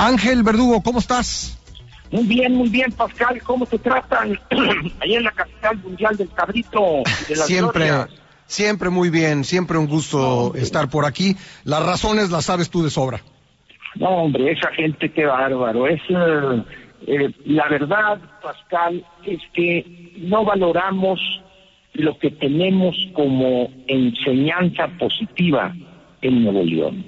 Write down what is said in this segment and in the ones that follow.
Ángel Verdugo, ¿cómo estás? Muy bien, Pascal. ¿Cómo te tratan allá en la capital mundial del cabrito y de las glorias? Siempre muy bien, siempre un gusto estar por aquí. Las razones las sabes tú de sobra. No, hombre, esa gente, qué bárbaro. La verdad, Pascal, es que no valoramos lo que tenemos como enseñanza positiva en Nuevo León.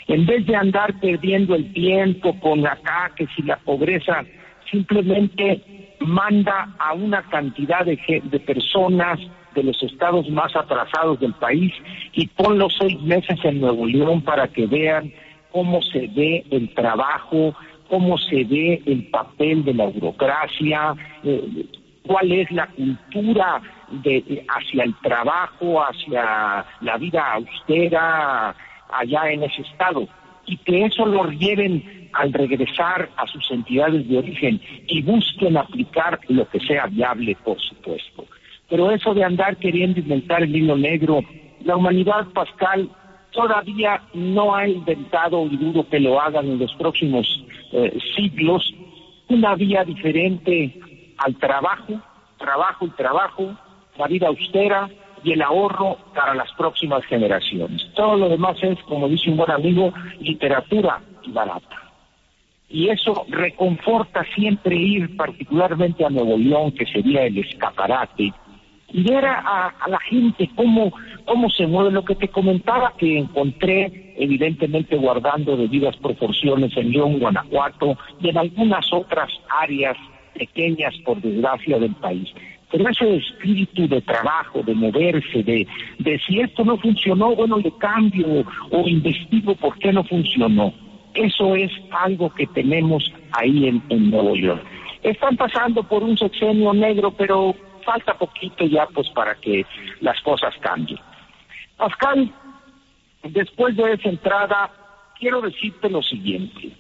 En vez de andar perdiendo el tiempo con ataques y la pobreza, simplemente manda a una cantidad de personas de los estados más atrasados del país y ponlos 6 meses en Nuevo León para que vean cómo se ve el trabajo, cómo se ve el papel de la burocracia, cuál es la cultura hacia el trabajo, hacia la vida austera allá en ese estado, y que eso lo lleven al regresar a sus entidades de origen y busquen aplicar lo que sea viable, por supuesto. Pero eso de andar queriendo inventar el hilo negro, la humanidad, Pascal, todavía no ha inventado, y dudo que lo hagan en los próximos siglos, una vía diferente al trabajo, la vida austera y el ahorro para las próximas generaciones. Todo lo demás es, como dice un buen amigo, literatura y barata. Y eso reconforta siempre ir particularmente a Nuevo León, que sería el escaparate, y ver a la gente cómo se mueve. Lo que te comentaba, que encontré evidentemente guardando debidas proporciones en León, Guanajuato y en algunas otras áreas pequeñas, por desgracia, del país. Pero ese espíritu de trabajo, de moverse, de si esto no funcionó, bueno, le cambio o investigo por qué no funcionó. Eso es algo que tenemos ahí en Nuevo León. Están pasando por un sexenio negro, pero falta poquito ya pues para que las cosas cambien. Pascal, después de esa entrada, quiero decirte lo siguiente.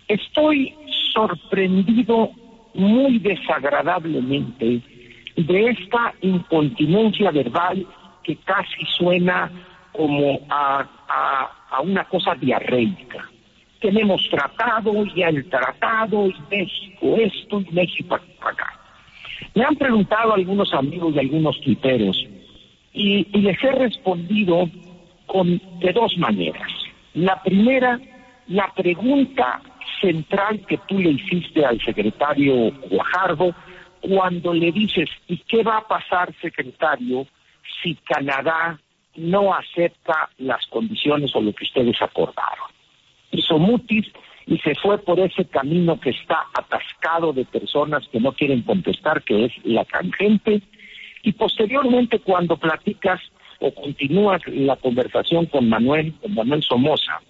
Estoy sorprendido muy desagradablemente de esta incontinencia verbal que casi suena como a una cosa diarreica. Tenemos tratado y el tratado y México esto y México acá. Me han preguntado algunos amigos y algunos tuiteros y les he respondido de 2 maneras. La primera, la pregunta central que tú le hiciste al secretario Guajardo cuando le dices, ¿y qué va a pasar, secretario, si Canadá no acepta las condiciones o lo que ustedes acordaron? Hizo mutis y se fue por ese camino que está atascado de personas que no quieren contestar, que es la tangente, y posteriormente cuando platicas o continúas la conversación con Manuel Somoza,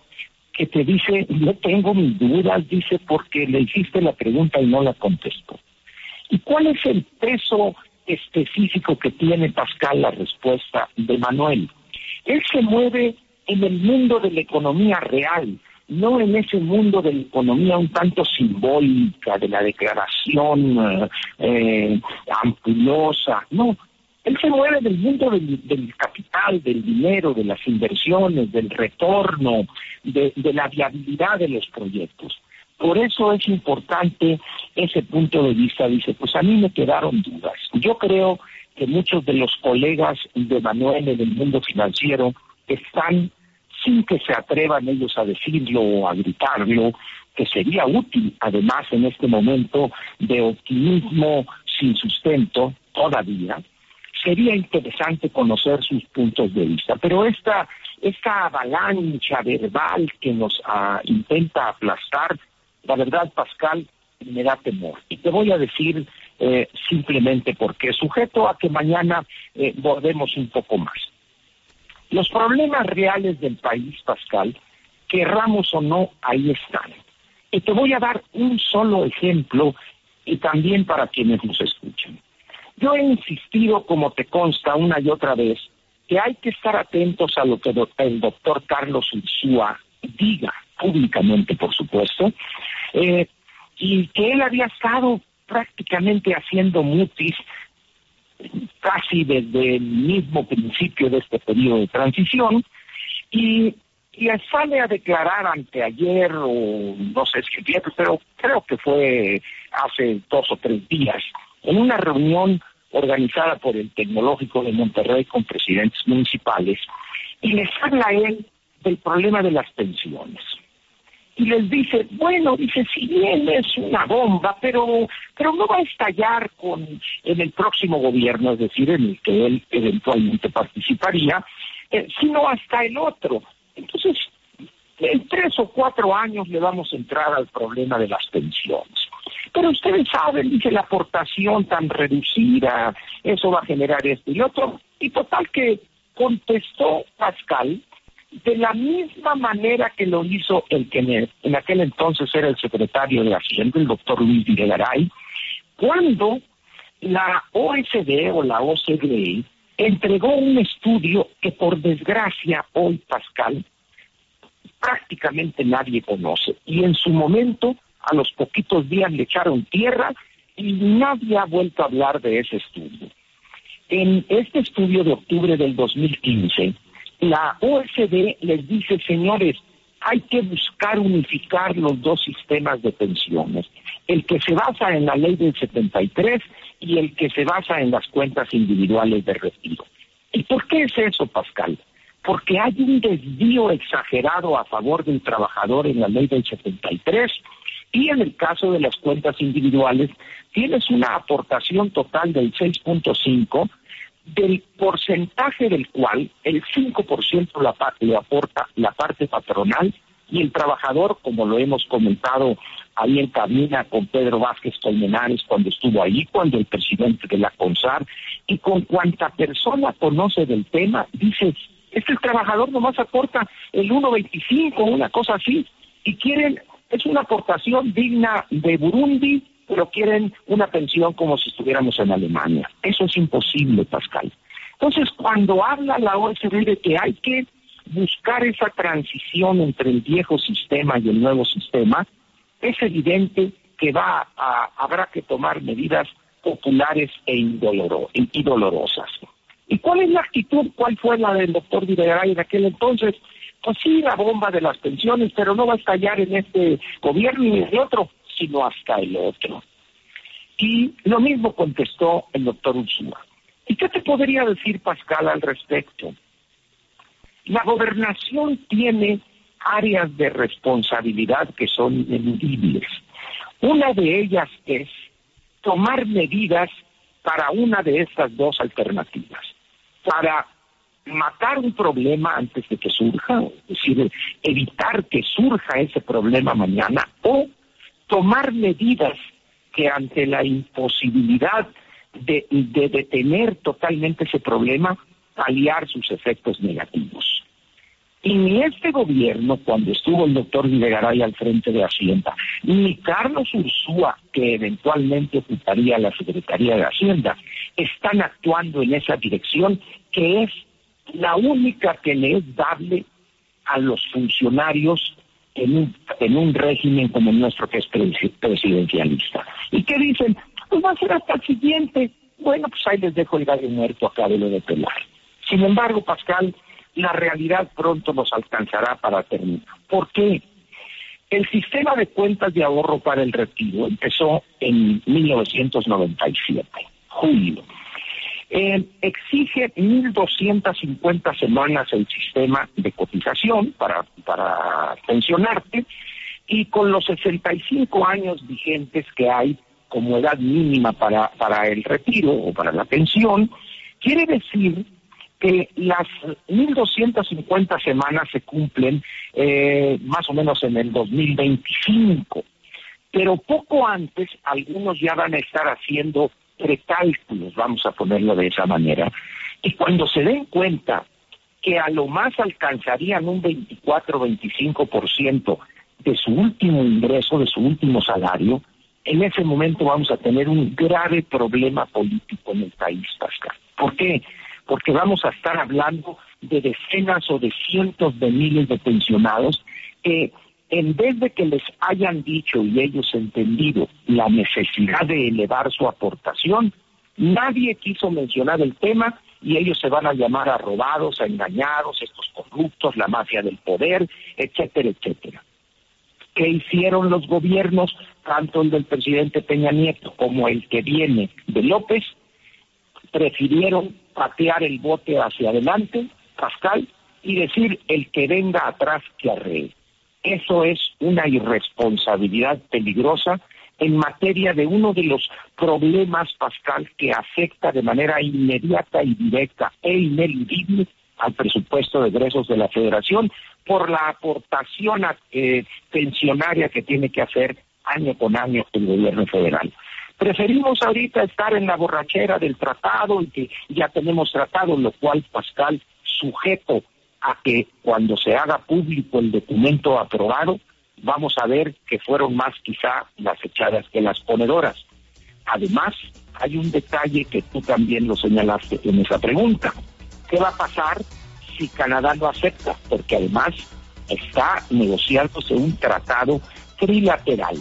que te dice, yo tengo mis dudas, dice, porque le hiciste la pregunta y no la contestó. ¿Y cuál es el peso específico que tiene, Pascal, la respuesta de Manuel? Él se mueve en el mundo de la economía real, no en ese mundo de la economía un tanto simbólica, de la declaración ampulosa, no. Él se mueve en el mundo del capital, del dinero, de las inversiones, del retorno, de la viabilidad de los proyectos. Por eso es importante ese punto de vista. Dice, pues a mí me quedaron dudas. Yo creo que muchos de los colegas de Manuel en el mundo financiero están, sin que se atrevan ellos a decirlo o a gritarlo, que sería útil, además, en este momento de optimismo sin sustento, todavía, sería interesante conocer sus puntos de vista. Pero esta avalancha verbal que nos intenta aplastar, la verdad, Pascal, me da temor. Y te voy a decir simplemente por qué, sujeto a que mañana bordemos un poco más. Los problemas reales del país, Pascal, querramos o no, ahí están. Y te voy a dar un solo ejemplo, y también para quienes nos escuchan. Yo he insistido, como te consta una y otra vez, que hay que estar atentos a lo que el doctor Carlos Ursúa diga, públicamente, por supuesto, y que él había estado prácticamente haciendo mutis casi desde el mismo principio de este periodo de transición, y y sale a declarar anteayer, o no sé si ayer, pero creo que fue hace 2 o 3 días, en una reunión organizada por el Tecnológico de Monterrey con presidentes municipales, y les habla él del problema de las pensiones. Y les dice, bueno, dice, si bien es una bomba, pero no va a estallar en el próximo gobierno, es decir, en el que él eventualmente participaría, sino hasta el otro. Entonces, en 3 o 4 años le vamos a entrar al problema de las pensiones. Pero ustedes saben, dice, la aportación tan reducida, eso va a generar esto y lo otro. Y total que contestó Pascal de la misma manera que lo hizo el que en aquel entonces era el secretario de Hacienda, el doctor Luis Videgaray, cuando la OECD o la OCDE entregó un estudio que por desgracia hoy, Pascal, prácticamente nadie conoce. Y en su momento, a los poquitos días le echaron tierra y nadie ha vuelto a hablar de ese estudio. En este estudio de octubre del 2015, la OECD les dice, señores, hay que buscar unificar los 2 sistemas de pensiones, el que se basa en la ley del 73 y el que se basa en las cuentas individuales de retiro. ¿Y por qué es eso, Pascal? Porque hay un desvío exagerado a favor del trabajador en la ley del 73 y en el caso de las cuentas individuales tienes una aportación total del 6.5%, del porcentaje del cual el 5% lo aporta la parte patronal y el trabajador, como lo hemos comentado ahí en cabina con Pedro Vázquez Colmenares cuando estuvo ahí, cuando el presidente de la CONSAR, y con cuanta persona conoce del tema, dice, el trabajador nomás aporta el 1.25, una cosa así, y quieren, es una aportación digna de Burundi, pero quieren una pensión como si estuviéramos en Alemania. Eso es imposible, Pascal. Entonces, cuando habla la OECD de que hay que buscar esa transición entre el viejo sistema y el nuevo sistema, es evidente que habrá que tomar medidas populares y dolorosas. ¿Y cuál es la actitud? ¿Cuál fue la del doctor Videgaray en aquel entonces? Pues sí, la bomba de las pensiones, pero no va a estallar en este gobierno ni en el otro, sino hasta el otro. Y lo mismo contestó el doctor Ursúa. ¿Y qué te podría decir, Pascal, al respecto? La gobernación tiene áreas de responsabilidad que son ineludibles. Una de ellas es tomar medidas para una de estas 2 alternativas, para matar un problema antes de que surja, es decir, evitar que surja ese problema mañana, o tomar medidas que ante la imposibilidad de detener totalmente ese problema, paliar sus efectos negativos. Y ni este gobierno, cuando estuvo el doctor Videgaray al frente de Hacienda, ni Carlos Ursúa, que eventualmente ocuparía la Secretaría de Hacienda, están actuando en esa dirección, que es la única que le es dable a los funcionarios en un régimen como el nuestro, que es presidencialista. ¿Y qué dicen? Pues va a ser hasta el siguiente. Bueno, pues ahí les dejo el gallo muerto, acábelo de pelar. Sin embargo, Pascal, la realidad pronto nos alcanzará para terminar. ¿Por qué? El sistema de cuentas de ahorro para el retiro empezó en 1997, julio. Exige 1.250 semanas el sistema de cotización para pensionarte, y con los 65 años vigentes que hay como edad mínima para el retiro o para la pensión, quiere decir que las 1.250 semanas se cumplen más o menos en el 2025, pero poco antes algunos ya van a estar haciendo precálculos, vamos a ponerlo de esa manera, y cuando se den cuenta que a lo más alcanzarían un 24-25% de su último ingreso, de su último salario, en ese momento vamos a tener un grave problema político en el país, Pascal. ¿Por qué? Porque vamos a estar hablando de decenas o de cientos de miles de pensionados que, en vez de que les hayan dicho y ellos entendido la necesidad de elevar su aportación, nadie quiso mencionar el tema y ellos se van a llamar a robados, a engañados, estos corruptos, la mafia del poder, etcétera, etcétera. ¿Qué hicieron los gobiernos, tanto el del presidente Peña Nieto como el que viene de López? Prefirieron patear el bote hacia adelante, Pascal, y decir el que venga atrás que arree. Eso es una irresponsabilidad peligrosa en materia de uno de los problemas, Pascal, que afecta de manera inmediata y directa e ineludible al presupuesto de egresos de la Federación por la aportación pensionaria que tiene que hacer año con año el gobierno federal. Preferimos ahorita estar en la borrachera del tratado y que ya tenemos tratado, lo cual, Pascal, sujeto a que cuando se haga público el documento aprobado, vamos a ver que fueron más quizá las echadas que las ponedoras. Además, hay un detalle que tú también lo señalaste en esa pregunta. ¿Qué va a pasar si Canadá no acepta? Porque además está negociándose un tratado trilateral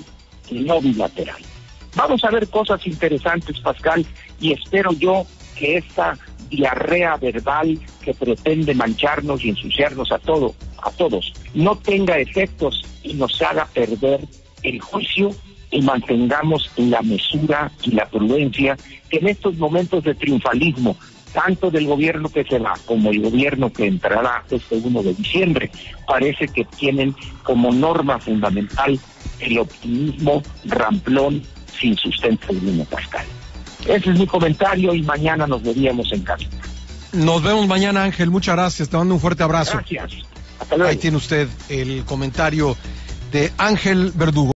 y no bilateral. Vamos a ver cosas interesantes, Pascal, y espero yo que esta diarrea verbal que pretende mancharnos y ensuciarnos a todos, no tenga efectos y nos haga perder el juicio y mantengamos la mesura y la prudencia que en estos momentos de triunfalismo, tanto del gobierno que se va como el gobierno que entrará este 1 de diciembre, parece que tienen como norma fundamental el optimismo ramplón sin sustento alguno, Pascal. Ese es mi comentario y mañana nos veríamos en casa. Nos vemos mañana, Ángel. Muchas gracias. Te mando un fuerte abrazo. Gracias. Hasta luego. Ahí tiene usted el comentario de Ángel Verdugo.